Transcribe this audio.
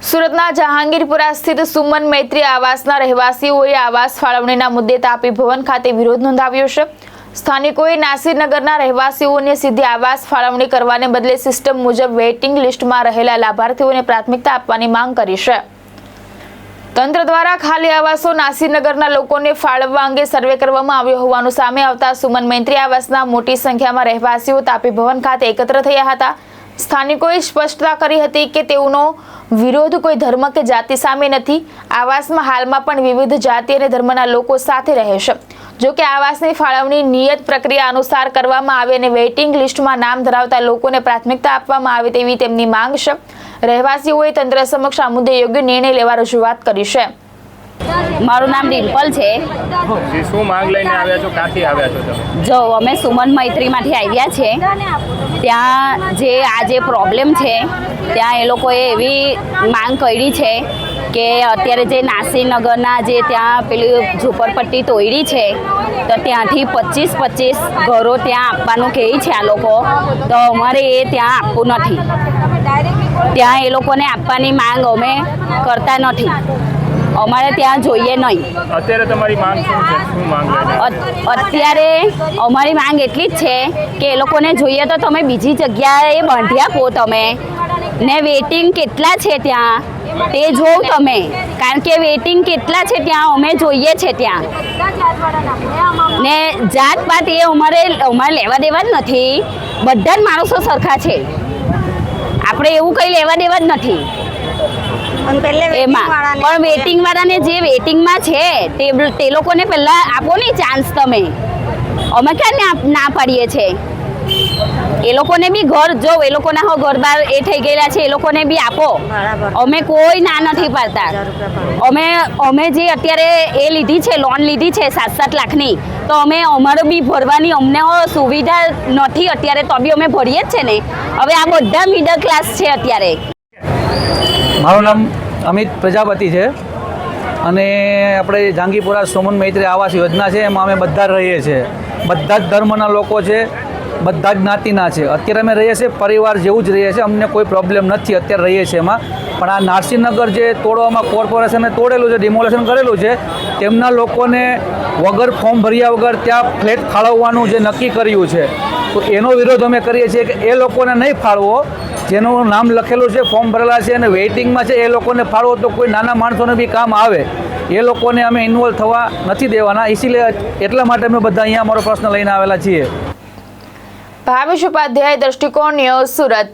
સુરતના જહાંગીરપુરા સ્થિત સુમન મૈત્રી આવાસના રહેવાસીઓએ આવાસ ફાળવણીના મુદ્દે તાપી ભવન ખાતે વિરોધ નોંધાવ્યો છે। સ્થાનિકોએ નાસિરનગરના રહેવાસીઓને સીધી આવાસ ફાળવણી કરવાને બદલે સિસ્ટમ મુજબ વેઇટિંગ લિસ્ટમાં રહેલા લાભાર્થીઓને પ્રાથમિકતા આપવાની માંગ કરી છે। તંત્ર દ્વારા ખાલી આવાસો નાસિરનગરના લોકોને ફાળવવા અંગે સર્વે કરવામાં આવ્યો હોવાનું સામે આવતા સુમન મૈત્રી આવાસના મોટી સંખ્યામાં રહેવાસીઓ તાપી ભવન ખાતે એકત્ર થયા હતા। સ્થાનિકોએ સ્પષ્ટતા કરી હતી કે તેઓનો વિરોધ કોઈ ધર્મ કે જાતિ સામે નથી। આવાસમાં હાલમાં પણ વિવિધ જાતિ અને ધર્મના લોકો સાથે રહે છે। જો કે આવાસની ફાળવણી નિયત પ્રક્રિયા અનુસાર કરવામાં આવે અને વેઇટિંગ લિસ્ટમાં નામ ધરાવતા લોકોને પ્રાથમિકતા આપવામાં આવે તેવી તેમની માંગ છે। રહેવાસીઓએ તંત્ર સમક્ષ આ મુદ્દે યોગ્ય નિર્ણય લેવા રજૂઆત કરી છે। મારું નામ ડિમ્પલ છે। શું માંગ લઈને આવ્યા છો? ક્યાંથી આવ્યા છો તમે? જો અમે સુમન મૈત્રીમાંથી આવ્યા છે। ત્યાં જે આ જે પ્રોબ્લેમ છે ત્યાં એ લોકોએ એવી માંગ કરી છે કે અત્યારે જે નાસિરનગરના જે ત્યાં પેલી ઝૂંપડપટ્ટી તોડી છે તો ત્યાંથી 25 ઘરો ત્યાં આપવાનું કહે છે આ લોકો, તો અમારે એ ત્યાં આપવું નથી। ત્યાં એ લોકોને આપવાની માંગ અમે કરતા નથી, અમારે ત્યાં જોઈએ નહીં। અત્યારે તમારી માંગ શું છે? શું માંગ લઈને? અત્યારે અમારી માંગ એટલી જ છે કે એ લોકોને જોઈએ તો તમે બીજી જગ્યાએ બાંધી આપો તમે, ને વેઇટિંગ કેટલા છે ત્યાં તે જોઉં તમે, કારણ કે વેઇટિંગ કેટલા છે ત્યાં અમે જોઈએ છે ત્યાં, ને જાત પાત એ અમારે લેવા દેવા જ નથી। બધા જ માણસો સરખા છે, આપણે એવું કંઈ લેવા દેવા જ નથી એમાં। પણ વેઇટિંગ વાળાને જે વેઇટિંગમાં છે તે લોકોને પહેલા આપો ને ચાન્સ તમે, અમે ક્યાં ના પાડીએ છે। એ લોકોને બી ઘર, જો એ લોકોના ઘર બાર એ થઈ ગયેલા છે એ લોકોને બી આપો, અમે કોઈ ના નથી પાડતા। અમે જે અત્યારે એ લીધી છે, લોન લીધી છે 7-7 લાખની, તો અમે અમારે બી ભરવાની અમને સુવિધા નથી અત્યારે, તો બી અમે ભરીએ જ છે ને। હવે આ બધા મિડલ ક્લાસ છે અત્યારે। મારું નામ અમિત પ્રજાપતિ છે અને આપણે જહાંગીરપુરા સુમન મૈત્રી આવાસ યોજના છે એમાં અમે બધા રહીએ છીએ। બધા જ ધર્મના લોકો છે, બધા જ જ્ઞાતિના છે। અત્યારે અમે રહીએ છીએ પરિવાર જેવું જ રહીએ છીએ, અમને કોઈ પ્રોબ્લેમ નથી અત્યારે રહીએ છીએ એમાં। પણ આ નાસિરનગર જે તોડવામાં કોર્પોરેશને તોડેલું છે, ડિમોલેશન કરેલું છે, તેમના લોકોને વગર ફોર્મ ભર્યા વગર ત્યાં ફ્લેટ ફાળવવાનું જે નક્કી કર્યું છે, તો એનો વિરોધ અમે કરીએ છીએ કે એ લોકોને નહીં ફાળવો, જેનું નામ લખેલું છે, ફોર્મ ભરેલા છે અને વેઇટિંગમાં છે એ લોકોને ફાળવો તો કોઈ નાના માણસોને બી કામ આવે, એ લોકોને અમે ઇન્વોલ્વ થવા નથી દેવાના। ઇસીલિએ એટલા માટે અમે બધા અહીંયા અમારો પ્રશ્ન લઈને આવેલા છીએ। ભાવેશ ઉપાધ્યાય, દ્રષ્ટિકોણ ન્યૂઝ, સુરત।